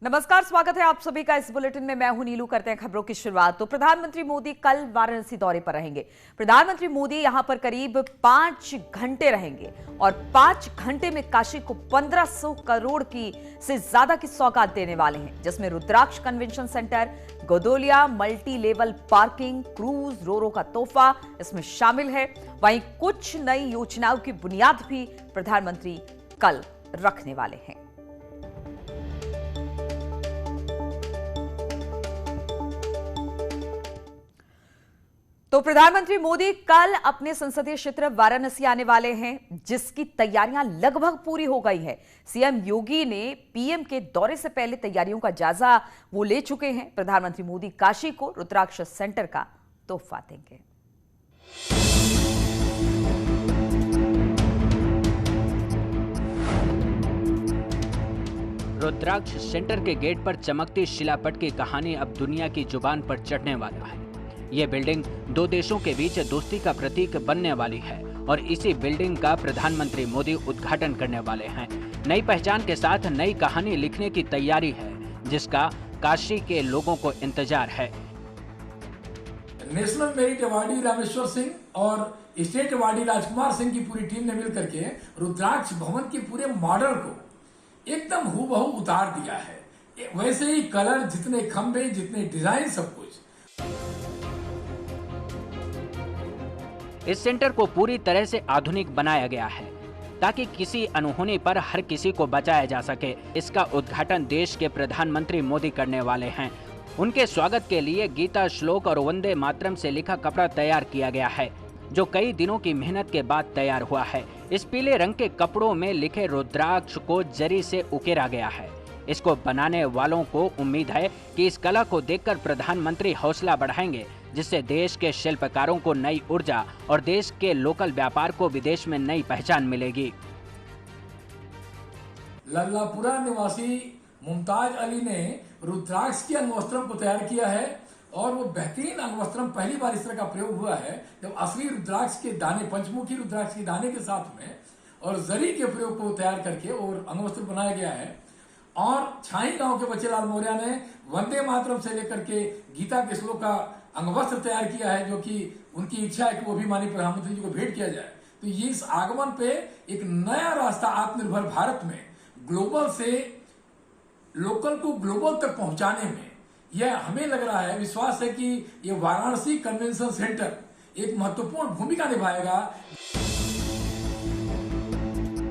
नमस्कार, स्वागत है आप सभी का इस बुलेटिन में। मैं हूं नीलू। करते हैं खबरों की शुरुआत। तो प्रधानमंत्री मोदी कल वाराणसी दौरे पर रहेंगे। प्रधानमंत्री मोदी यहां पर करीब 5 घंटे रहेंगे और 5 घंटे में काशी को 1500 करोड़ की से ज्यादा की सौगात देने वाले हैं, जिसमें Rudraksh convention centre, Godowlia, multi level parking, cruise, ro ro का तोहफा इसमें शामिल है। वहीं कुछ नई योजनाओं की बुनियाद भी प्रधानमंत्री कल रखने वाले हैं। तो प्रधानमंत्री मोदी कल अपने संसदीय क्षेत्र वाराणसी आने वाले हैं, जिसकी तैयारियां लगभग पूरी हो गई है। सीएम योगी ने पीएम के दौरे से पहले तैयारियों का जायजा वो ले चुके हैं। प्रधानमंत्री मोदी काशी को रुद्राक्ष सेंटर का तोहफा देंगे। रुद्राक्ष सेंटर के गेट पर चमकती शिलापट की कहानी अब दुनिया की जुबान पर चढ़ने वाला है। ये बिल्डिंग दो देशों के बीच दोस्ती का प्रतीक बनने वाली है और इसी बिल्डिंग का प्रधानमंत्री मोदी उद्घाटन करने वाले हैं। नई पहचान के साथ नई कहानी लिखने की तैयारी है, जिसका काशी के लोगों को इंतजार है। National merit awardee Rameshwar Singh और स्टेट अवार्डी राजकुमार सिंह की पूरी टीम ने मिलकर के रुद्राक्ष भवन के पूरे मॉडल को एकदम हूबहू उतार दिया है। वैसे ही कलर, जितने खंभे, जितने डिजाइन, सब कुछ। इस सेंटर को पूरी तरह से आधुनिक बनाया गया है ताकि किसी अनहोनी पर हर किसी को बचाया जा सके। इसका उद्घाटन देश के प्रधानमंत्री मोदी करने वाले हैं। उनके स्वागत के लिए गीता श्लोक और वंदे मातरम से लिखा कपड़ा तैयार किया गया है, जो कई दिनों की मेहनत के बाद तैयार हुआ है। इस पीले रंग के कपड़ों में लिखे रुद्राक्ष को जरी से उकेरा गया है। इसको बनाने वालों को उम्मीद है कि इस कला को देखकर प्रधानमंत्री हौसला बढ़ाएंगे, जिससे देश के शिल्पकारों को नई ऊर्जा और देश के लोकल व्यापार को विदेश में नई पहचान मिलेगी। लल्लापुरा निवासी मुमताज अली ने रुद्राक्ष की अंगवस्त्रम को तैयार किया है और वो बेहतरीन अंगवस्त्रम पहली बार इस तरह का प्रयोग हुआ है जब असली रुद्राक्ष के दाने, पंचमुखी रुद्राक्ष के दाने के साथ में और जरी के प्रयोग को तैयार करके और अंगवस्त्र बनाया गया है। और छाई गांव के बच्चेलाल मौर्य ने वंदे मातरम से लेकर के गीता के श्लोक का अंगवस्त्र तैयार किया है, जो कि उनकी इच्छा है कि वो भी माननीय प्रधानमंत्री जी को भेंट किया जाए। तो ये इस आगमन पे एक नया रास्ता आत्मनिर्भर भारत में ग्लोबल से लोकल को ग्लोबल तक पहुंचाने में यह हमें लग रहा है, विश्वास है कि ये वाराणसी कन्वेंशन सेंटर एक महत्वपूर्ण भूमिका निभाएगा।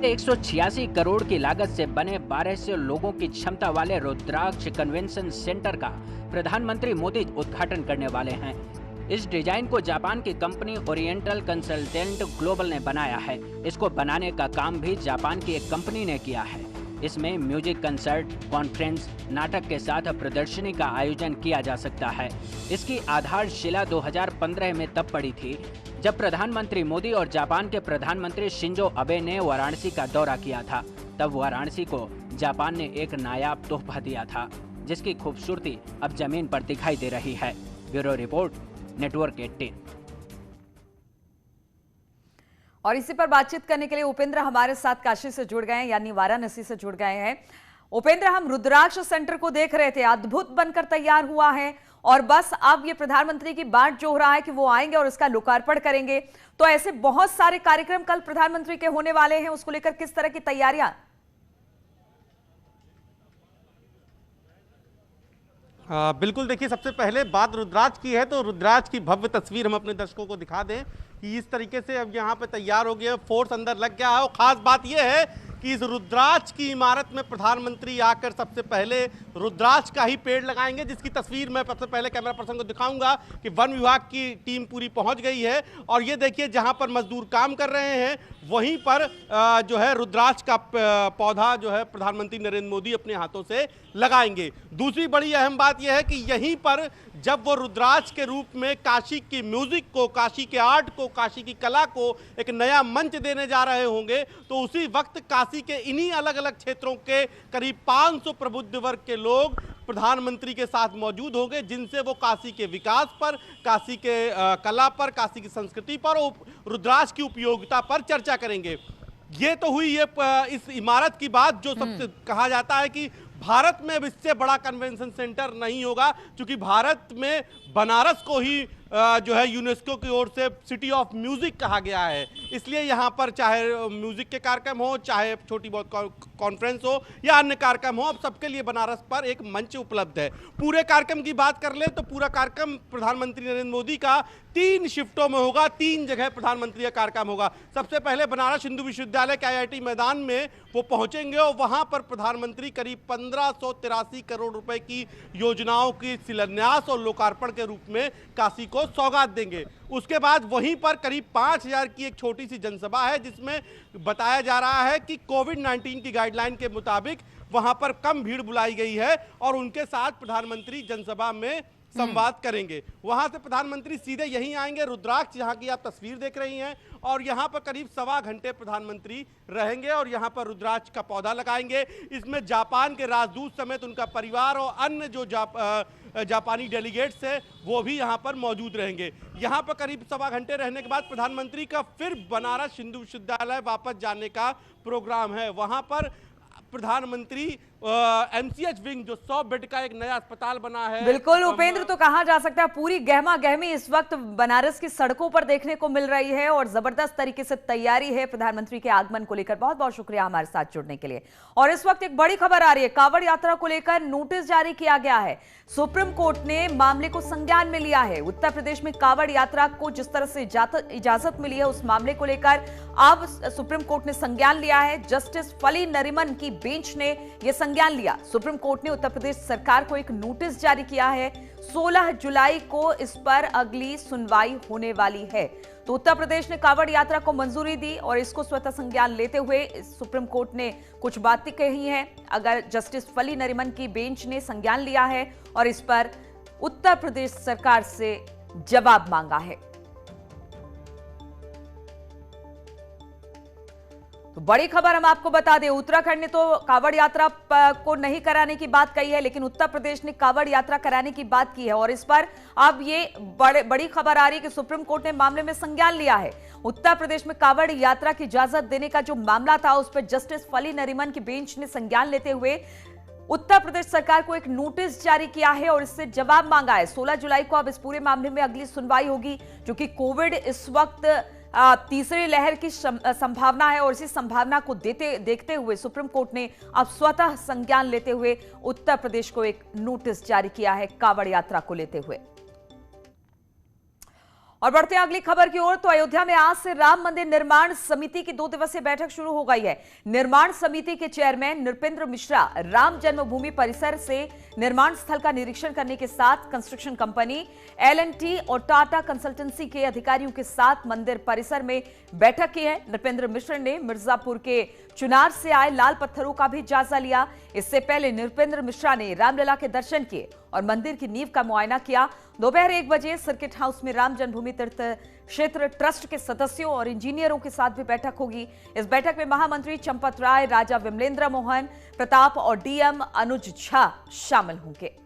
186 करोड़ की लागत से बने 1200 लोगों की क्षमता वाले रुद्राक्ष कन्वेंशन सेंटर का प्रधानमंत्री मोदी उद्घाटन करने वाले हैं। इस डिजाइन को जापान की कंपनी ओरिएंटल कंसल्टेंट ग्लोबल ने बनाया है। इसको बनाने का काम भी जापान की एक कंपनी ने किया है। इसमें म्यूजिक, कंसर्ट, कॉन्फ्रेंस, नाटक के साथ प्रदर्शनी का आयोजन किया जा सकता है। इसकी आधारशिला 2015 में तब पड़ी थी जब प्रधानमंत्री मोदी और जापान के प्रधानमंत्री शिंजो अबे ने वाराणसी का दौरा किया था। तब वाराणसी को जापान ने एक नायाब तोहफा दिया था, जिसकी खूबसूरती अब जमीन पर दिखाई दे रही है। Bureau report, network 18। और इसी पर बातचीत करने के लिए उपेंद्र हमारे साथ काशी से जुड़ गए हैं, यानी वाराणसी से जुड़ गए हैं। उपेंद्र, हम रुद्राक्ष सेंटर को देख रहे थे, अद्भुत बनकर तैयार हुआ है और बस अब ये प्रधानमंत्री की बाट जो हो रहा है कि वो आएंगे और इसका लोकार्पण करेंगे। तो ऐसे बहुत सारे कार्यक्रम कल प्रधानमंत्री के होने वाले हैं, उसको लेकर किस तरह की तैयारियां? बिल्कुल, देखिए, सबसे पहले बात रुद्राक्ष की है तो रुद्राक्ष की भव्य तस्वीर हम अपने दर्शकों को दिखा दें कि इस तरीके से अब यहाँ पे तैयार हो गया, फोर्स अंदर लग गया है। और खास बात यह है कि इस रुद्राक्ष की इमारत में प्रधानमंत्री आकर सबसे पहले रुद्राक्ष का ही पेड़ लगाएंगे, जिसकी तस्वीर मैं सबसे पहले कैमरा पर्सन को दिखाऊंगा कि वन विभाग की टीम पूरी पहुंच गई है। और ये देखिए, जहां पर मजदूर काम कर रहे हैं वहीं पर जो है रुद्राक्ष का पौधा जो है प्रधानमंत्री नरेंद्र मोदी अपने हाथों से लगाएंगे। दूसरी बड़ी अहम बात यह है कि यहीं पर जब वो रुद्राक्ष के रूप में काशी की म्यूजिक को, काशी के आर्ट को, काशी की कला को एक नया मंच देने जा रहे होंगे, तो उसी वक्त काशी के इन्हीं अलग अलग क्षेत्रों के करीब 500 प्रबुद्ध वर्ग के लोग प्रधानमंत्री के साथ मौजूद होंगे, जिनसे वो काशी के विकास पर, काशी के कला पर, काशी की संस्कृति पर और रुद्राक्ष की उपयोगिता पर चर्चा करेंगे। ये तो हुई ये इस इमारत की बात, जो सबसे कहा जाता है कि भारत में अब इससे बड़ा कन्वेंशन सेंटर नहीं होगा, क्योंकि भारत में बनारस को ही जो है यूनेस्को की ओर से सिटी ऑफ म्यूजिक कहा गया है। इसलिए यहाँ पर चाहे म्यूजिक के कार्यक्रम हो, चाहे छोटी बहुत कॉन्फ्रेंस हो या अन्य कार्यक्रम हो, अब सबके लिए बनारस पर एक मंच उपलब्ध है। पूरे कार्यक्रम की बात कर ले तो पूरा कार्यक्रम प्रधानमंत्री नरेंद्र मोदी का 3 शिफ्टों में होगा, 3 जगह प्रधानमंत्री का कार्यक्रम होगा। सबसे पहले बनारस हिंदू विश्वविद्यालय के IIT मैदान में वो पहुंचेंगे और वहां पर प्रधानमंत्री करीब 1583 करोड़ रुपए की योजनाओं की शिलान्यास और लोकार्पण के रूप में काशी को सौगात देंगे। उसके बाद वहीं पर करीब 5000 की एक छोटी सी जनसभा है, जिसमें बताया जा रहा है कि कोविड-19 की गाइडलाइन के मुताबिक वहां पर कम भीड़ बुलाई गई है और उनके साथ प्रधानमंत्री जनसभा में संवाद करेंगे। वहां से प्रधानमंत्री सीधे यहीं आएंगे रुद्राक्ष, जहां की आप तस्वीर देख रही हैं, और यहां पर करीब 1.25 घंटे प्रधानमंत्री रहेंगे और यहां पर रुद्राक्ष का पौधा लगाएंगे। इसमें जापान के राजदूत समेत उनका परिवार और अन्य जो जापानी डेलीगेट्स है वो भी यहां पर मौजूद रहेंगे। यहां पर करीब 1.25 घंटे रहने के बाद प्रधानमंत्री का फिर बनारस हिंदू विश्वविद्यालय वापस जाने का प्रोग्राम है। वहां पर प्रधानमंत्री MCH विंग, जो 100 बेड का एक नया अस्पताल बना है। बिल्कुल उपेंद्र, तो कहा जा सकता है पूरी गहमा गहमी इस वक्त बनारस की सड़कों पर देखने को मिल रही है और जबरदस्त तरीके से तैयारी है प्रधानमंत्री के आगमन को लेकर। बहुत बहुत शुक्रिया हमारे साथ जुड़ने के लिए। और इस वक्त एक बड़ी खबर आ रही है, कांवड़ यात्रा को लेकर नोटिस जारी किया गया है। सुप्रीम कोर्ट ने मामले को संज्ञान में लिया है। उत्तर प्रदेश में कांवड़ यात्रा को जिस तरह से इजाजत मिली है, उस मामले को लेकर अब सुप्रीम कोर्ट ने संज्ञान लिया है। जस्टिस फली नरीमन की बेंच ने यह संज्ञान लिया। सुप्रीम कोर्ट ने उत्तर प्रदेश सरकार को एक नोटिस जारी किया है। 16 जुलाई को इस पर अगली सुनवाई होने वाली है। तो उत्तर प्रदेश ने कांवड़ यात्रा को मंजूरी दी और इसको स्वतः संज्ञान लेते हुए सुप्रीम कोर्ट ने कुछ बातें कही हैं। अगर जस्टिस फली नरीमन की बेंच ने संज्ञान लिया है और इस पर उत्तर प्रदेश सरकार से जवाब मांगा है। तो बड़ी खबर हम आपको बता दें, उत्तराखंड ने तो कांवड़ यात्रा को नहीं कराने की बात कही है, लेकिन उत्तर प्रदेश ने कांवड़ यात्रा कराने की बात की है और इस पर अब ये बड़ी खबर आ रही है कि सुप्रीम कोर्ट ने मामले में संज्ञान लिया है। उत्तर प्रदेश में कांवड़ यात्रा की इजाजत देने का जो मामला था, उस पर जस्टिस फली नरीमन की बेंच ने संज्ञान लेते हुए उत्तर प्रदेश सरकार को एक नोटिस जारी किया है और इससे जवाब मांगा है। 16 जुलाई को अब इस पूरे मामले में अगली सुनवाई होगी, क्योंकि कोविड इस वक्त तीसरी लहर की संभावना है और इसी संभावना को देखते हुए सुप्रीम कोर्ट ने अब स्वतः संज्ञान लेते हुए उत्तर प्रदेश को एक नोटिस जारी किया है कांवड़ यात्रा को लेते हुए। और बढ़ते हैं अगली खबर की ओर। तो अयोध्या में आज से राम मंदिर निर्माण समिति की 2 दिवसीय बैठक शुरू हो गई है। निर्माण समिति के चेयरमैन नृपेंद्र मिश्रा राम जन्मभूमि परिसर से निर्माण स्थल का निरीक्षण करने के साथ कंस्ट्रक्शन कंपनी L&T और टाटा कंसल्टेंसी के अधिकारियों के साथ मंदिर परिसर में बैठक की है। नृपेंद्र मिश्रा ने मिर्जापुर के चुनार से आए लाल पत्थरों का भी जायजा लिया। इससे पहले नृपेंद्र मिश्रा ने रामलला के दर्शन किए और मंदिर की नींव का मुआयना किया। दोपहर 1 बजे सर्किट हाउस में राम जन्मभूमि तीर्थ क्षेत्र ट्रस्ट के सदस्यों और इंजीनियरों के साथ भी बैठक होगी। इस बैठक में महामंत्री चंपत राय, राजा विमलेंद्र मोहन प्रताप और DM अनुज झा शामिल होंगे।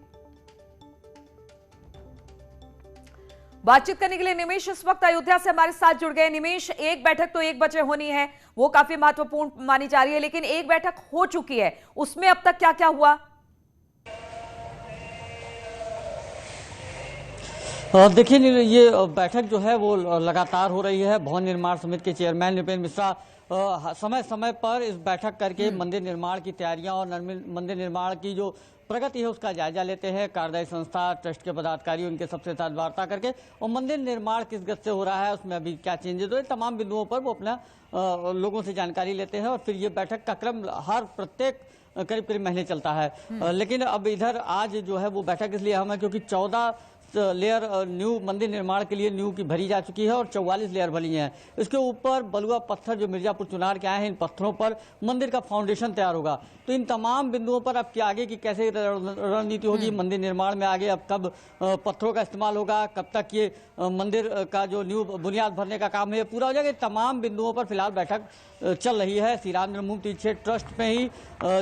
बातचीत करने के लिए निमेश इस वक्त अयोध्या से हमारे साथ जुड़ गए। निमेश, एक बैठक तो 1 बजे होनी है, वो काफी महत्वपूर्ण मानी जा रही है, लेकिन एक बैठक हो चुकी है, उसमें अब तक क्या क्या हुआ? देखिए, ये बैठक जो है वो लगातार हो रही है। भवन निर्माण समिति के चेयरमैन नृपेंद्र मिश्रा समय समय पर इस बैठक करके मंदिर निर्माण की तैयारियां और मंदिर निर्माण की जो प्रगति है उसका जायजा लेते हैं। कार्यदायी संस्था, ट्रस्ट के पदाधिकारी उनके सबसे साथ वार्ता करके और मंदिर निर्माण किस गति से हो रहा है, उसमें अभी क्या चेंजेस हुए, तमाम बिंदुओं पर वो अपना लोगों से जानकारी लेते हैं और फिर ये बैठक का क्रम प्रत्येक करीब महीने चलता है। लेकिन अब इधर आज जो है वो बैठक इसलिए अहम है क्योंकि 14 लेयर न्यू मंदिर निर्माण के लिए न्यू की भरी जा चुकी है और 44 लेयर भरी हैं। इसके ऊपर बलुआ पत्थर जो मिर्जापुर चुनार के आए हैं, इन पत्थरों पर मंदिर का फाउंडेशन तैयार होगा। तो इन तमाम बिंदुओं पर अब आगे की कैसे रणनीति होगी मंदिर निर्माण में, आगे अब कब पत्थरों का इस्तेमाल होगा, कब तक ये मंदिर का जो न्यू बुनियाद भरने का काम है पूरा हो जाएगा, तमाम बिंदुओं पर फिलहाल बैठक चल रही है। श्री राम जन्मभूमि तीर्थ क्षेत्र ट्रस्ट में ही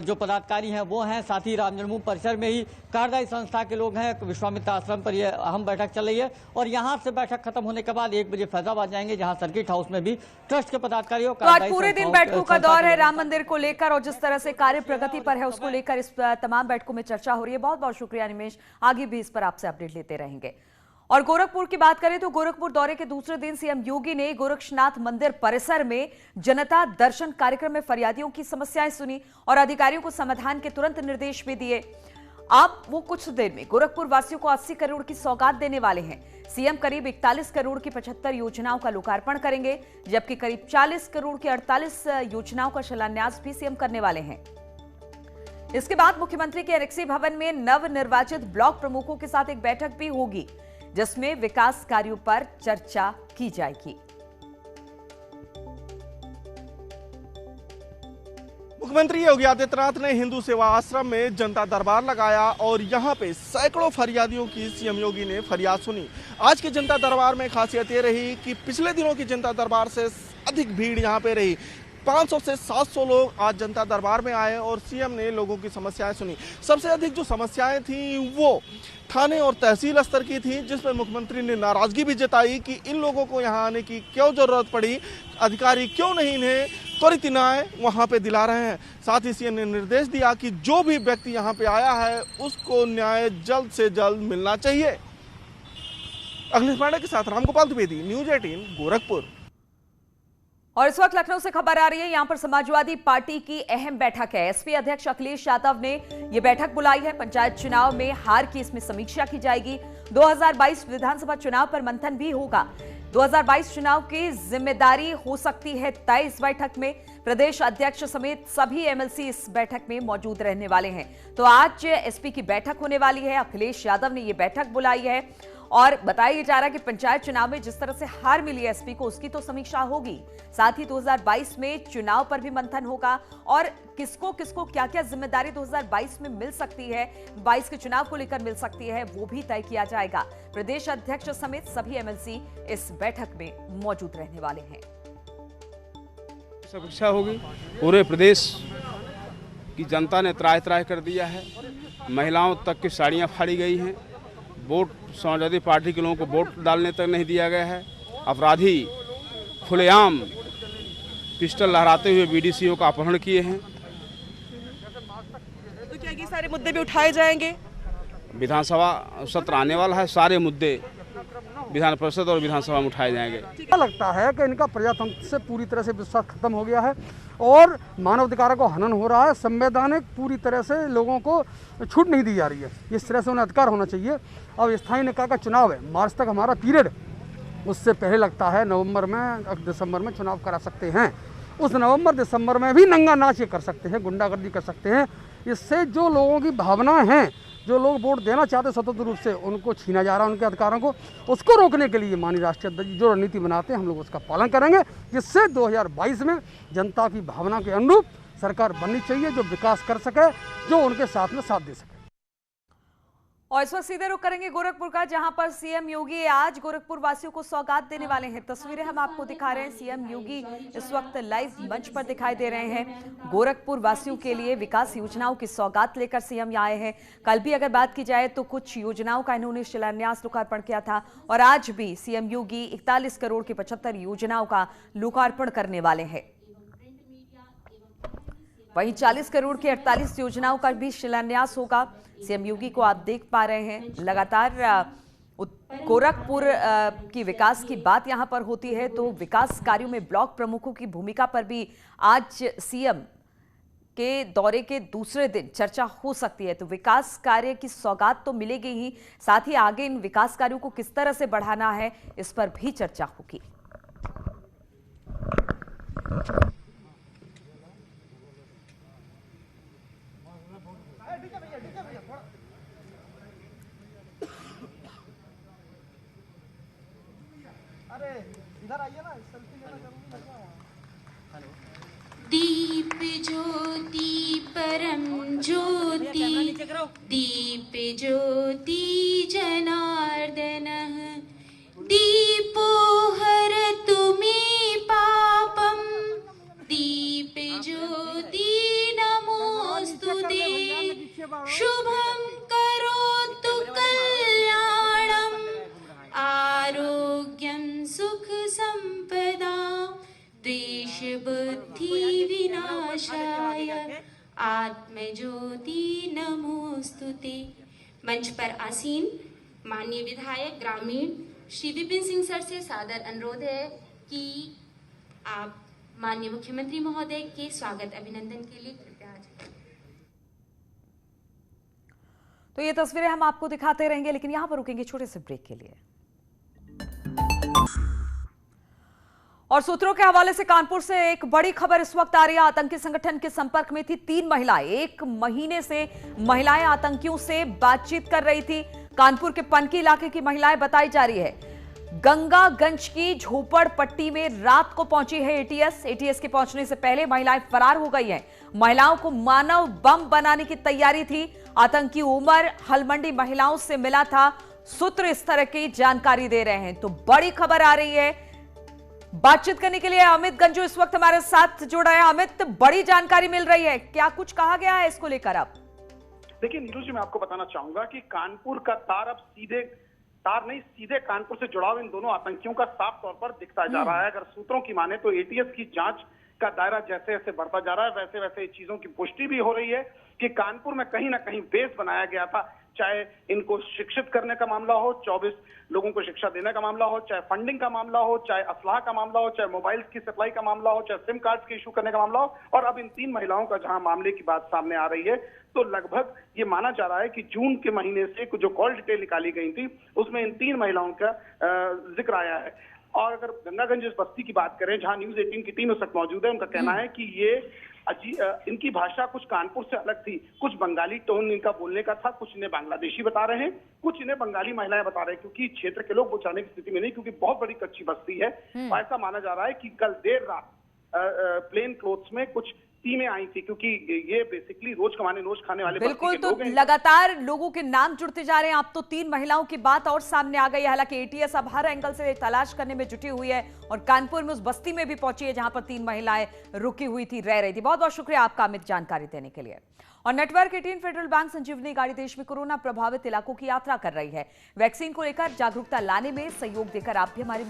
जो पदाधिकारी हैं वो हैं, साथ ही राम जन्मभूमि परिसर में ही कार्यदायी संस्था के लोग हैं। विश्वामित्र आश्रम पर ये अहम बैठक चल रही है और यहाँ से बैठक खत्म होने के बाद 1 बजे फैजाबाद जाएंगे, जहाँ सर्किट हाउस में भी ट्रस्ट के पदाधिकारियों तो आज पूरे दिन बैठकों का दौर है राम मंदिर को लेकर और जिस तरह से कार्य प्रगति पर है उसको लेकर इस तमाम बैठकों में चर्चा हो रही है। बहुत बहुत शुक्रिया निमेश, आगे भी इस पर आपसे अपडेट लेते रहेंगे। और गोरखपुर की बात करें तो गोरखपुर दौरे के दूसरे दिन सीएम योगी ने गोरक्षनाथ मंदिर परिसर में जनता दर्शन कार्यक्रम में फरियादियों की समस्याएं सुनी और अधिकारियों को समाधान के तुरंत निर्देश भी दिए। अब वो कुछ देर में गोरखपुर वासियों को 80 करोड़ की सौगात देने वाले हैं। सीएम करीब 41 करोड़ की 75 योजनाओं का लोकार्पण करेंगे, जबकि करीब 40 करोड़ की 48 योजनाओं का शिलान्यास भी सीएम करने वाले हैं। इसके बाद मुख्यमंत्री के एनेक्सी भवन में नवनिर्वाचित ब्लॉक प्रमुखों के साथ एक बैठक भी होगी, जिसमें विकास कार्यों पर चर्चा की जाएगी। मुख्यमंत्री योगी आदित्यनाथ ने हिंदू सेवा आश्रम में जनता दरबार लगाया और यहां पे सैकड़ों फरियादियों की सीएम योगी ने फरियाद सुनी। आज के जनता दरबार में खासियत ये रही कि पिछले दिनों की जनता दरबार से अधिक भीड़ यहां पे रही। 500 से 700 लोग आज जनता दरबार में आए और सीएम ने लोगों की समस्याएं सुनी। सबसे अधिक जो समस्याएं थी वो थाने और तहसील स्तर की थी, जिसमें मुख्यमंत्री ने नाराजगी भी जताई कि इन लोगों को यहां आने की क्यों जरूरत पड़ी, अधिकारी क्यों नहीं इन्हें त्वरित न्याय वहां पे दिला रहे हैं। साथ ही सीएम ने निर्देश दिया कि जो भी व्यक्ति यहां पे आया है उसको न्याय जल्द से जल्द मिलना चाहिए। अखिलेश पांडे के साथ रामगोपाल द्विवेदी, न्यूज 18 गोरखपुर। और इस वक्त लखनऊ से खबर आ रही है, यहां पर समाजवादी पार्टी की अहम बैठक है। एसपी अध्यक्ष अखिलेश यादव ने यह बैठक बुलाई है। पंचायत चुनाव में हार की इसमें समीक्षा की जाएगी। 2022 विधानसभा चुनाव पर मंथन भी होगा। 2022 चुनाव की जिम्मेदारी हो सकती है तय। इस बैठक में प्रदेश अध्यक्ष समेत सभी एमएलसी इस बैठक में मौजूद रहने वाले हैं। तो आज एसपी की बैठक होने वाली है। अखिलेश यादव ने यह बैठक बुलाई है और बताया जा रहा है कि पंचायत चुनाव में जिस तरह से हार मिली एसपी को, उसकी तो समीक्षा होगी। साथ ही 2022 में चुनाव पर भी मंथन होगा और किसको किसको क्या क्या जिम्मेदारी 2022 में मिल सकती है, 22 के चुनाव को लेकर मिल सकती है, वो भी तय किया जाएगा। प्रदेश अध्यक्ष समेत सभी एमएलसी इस बैठक में मौजूद रहने वाले हैं। समीक्षा होगी। पूरे प्रदेश की जनता ने त्राह त्राह कर दिया है। महिलाओं तक की साड़ियाँ फाड़ी गई हैं। वोट समाजवादी पार्टी के लोगों को वोट डालने तक नहीं दिया गया है। अपराधी खुलेआम पिस्टल लहराते हुए बीडीसीओ का अपहरण किए हैं। तो क्या ये सारे मुद्दे भी उठाए जाएंगे? विधानसभा सत्र आने वाला है, सारे मुद्दे विधान परिषद और विधानसभा में उठाए जाएंगे। क्या लगता है कि इनका प्रजातंत्र से पूरी तरह से विश्वास खत्म हो गया है और मानवाधिकारों को हनन हो रहा है। संवैधानिक पूरी तरह से लोगों को छूट नहीं दी जा रही है। इस तरह से उन्हें अधिकार होना चाहिए। अब स्थायी निकाय का चुनाव है, मार्च तक हमारा पीरियड, उससे पहले लगता है नवंबर में दिसंबर में चुनाव करा सकते हैं। उस नवंबर दिसंबर में भी नंगा नाच ये कर सकते हैं, गुंडागर्दी कर सकते हैं। इससे जो लोगों की भावनाएं हैं, जो लोग वोट देना चाहते स्वतंत्र रूप से, उनको छीना जा रहा है उनके अधिकारों को। उसको रोकने के लिए माननीय राष्ट्रीय अध्यक्ष जो रणनीति बनाते हैं, हम लोग उसका पालन करेंगे, जिससे 2022 में जनता की भावना के अनुरूप सरकार बननी चाहिए, जो विकास कर सके, जो उनके साथ में साथ दे सके। और इस वक्त सीधे रुख करेंगे गोरखपुर का, जहां पर सीएम योगी आज गोरखपुर वासियों को सौगात देने वाले हैं। तस्वीरें हम आपको दिखा रहे हैं। सीएम योगी इस वक्त लाइव मंच पर दिखाई दे रहे हैं। गोरखपुर वासियों के लिए विकास योजनाओं की सौगात लेकर सीएम आए हैं। कल भी अगर बात की जाए तो कुछ योजनाओं का इन्होंने शिलान्यास लोकार्पण किया था और आज भी सीएम योगी 41 करोड़ की 75 योजनाओं का लोकार्पण करने वाले हैं। वहीं 40 करोड़ की 48 योजनाओं का भी शिलान्यास होगा। सीएम योगी को आप देख पा रहे हैं, लगातार गोरखपुर की विकास की बात यहां पर होती है तो विकास कार्यों में ब्लॉक प्रमुखों की भूमिका पर भी आज सीएम के दौरे के दूसरे दिन चर्चा हो सकती है। तो विकास कार्य की सौगात तो मिलेगी ही, साथ ही आगे इन विकास कार्यों को किस तरह से बढ़ाना है इस पर भी चर्चा होगी। दीप ज्योति परम ज्योति, दीप ज्योति जनार्दनः, दीपो हरतु मे पापं, दीप ज्योति नमोस्तुते, शुभं करोतु कल्याणं, सुख संपदा द्वेष बुद्धि विनाशाय आत्मज्योति नमोस्तुते। मंच पर आसीन माननीय विधायक ग्रामीण श्री विपिन सिंह सर से सादर अनुरोध है कि आप माननीय मुख्यमंत्री महोदय के स्वागत अभिनंदन के लिए कृपया आ जाएं। तो ये तस्वीरें हम आपको दिखाते रहेंगे, लेकिन यहां पर रुकेंगे छोटे से ब्रेक के लिए। और सूत्रों के हवाले से कानपुर से एक बड़ी खबर इस वक्त आ रही है। आतंकी संगठन के संपर्क में थी 3 महिलाएं। 1 महीने से महिलाएं आतंकियों से बातचीत कर रही थी। कानपुर के पनकी इलाके की महिलाएं बताई जा रही है। गंगागंज की झोपड़पट्टी में रात को पहुंची है एटीएस के पहुंचने से पहले महिलाएं फरार हो गई हैं। महिलाओं को मानव बम बनाने की तैयारी थी। आतंकी उमर हलमंडी महिलाओं से मिला था। सूत्र इस तरह की जानकारी दे रहे हैं। तो बड़ी खबर आ रही है। बातचीत करने के लिए अमित गंजू इस वक्त हमारे साथ जुड़ा है। अमित, बड़ी जानकारी मिल रही है, क्या कुछ कहा गया है इसको लेकर? अब देखिए नीरू जी, मैं आपको बताना चाहूंगा कि कानपुर का तार अब सीधे कानपुर से जुड़ाव इन दोनों आतंकियों का साफ तौर पर दिखता जा रहा है। अगर सूत्रों की माने तो एटीएस की जांच का दायरा जैसे जैसे बढ़ता जा रहा है, वैसे वैसे चीजों की पुष्टि भी हो रही है कि कानपुर में कहीं ना कहीं बेस बनाया गया था। चाहे इनको शिक्षित करने का मामला हो, 24 लोगों को शिक्षा देने का मामला हो, चाहे फंडिंग का मामला हो, चाहे असलाह का मामला हो, चाहे मोबाइल्स की सप्लाई का मामला हो, चाहे सिम कार्ड्स के इशू करने का मामला हो। और अब इन 3 महिलाओं का जहां मामले की बात सामने आ रही है, तो लगभग ये माना जा रहा है कि जून के महीने से जो कॉल डिटेल निकाली गई थी उसमें इन 3 महिलाओं का जिक्र आया है। और अगर गंगागंज बस्ती की बात करें, जहां न्यूज 18 की टीम उस वक्त मौजूद है, उनका कहना है कि ये इनकी भाषा कुछ कानपुर से अलग थी। कुछ बंगाली टोन इनका बोलने का था, कुछ इन्हें बांग्लादेशी बता रहे हैं, कुछ इन्हें बंगाली महिलाएं बता रहे हैं, क्योंकि क्षेत्र के लोग पहुंचाने की स्थिति में नहीं, क्योंकि बहुत बड़ी कच्ची बस्ती है। ऐसा माना जा रहा है कि कल देर रात प्लेन क्लोथ्स में कुछ टीमें आई थी, क्योंकि ये बेसिकली रोज कमाने रोज खाने वाले बिल्कुल। तो लगातार लोगों के नाम जुड़ते जा रहे हैं। अब तो 3 महिलाओं की बात और सामने आ गई है। हालांकि एटीएस अब हर एंगल से तलाश करने में जुटी हुई है और कानपुर में उस बस्ती में भी पहुंची है जहां पर 3 महिलाएं रुकी हुई थी, रह रही थी। बहुत बहुत शुक्रिया आपका अमित, जानकारी देने के लिए। और नेटवर्क 18 फेडरल बैंक संजीवनी गाड़ी देश में कोरोना प्रभावित इलाकों की यात्रा कर रही है। वैक्सीन को लेकर जागरूकता लाने में सहयोग देकर आप भी हमारी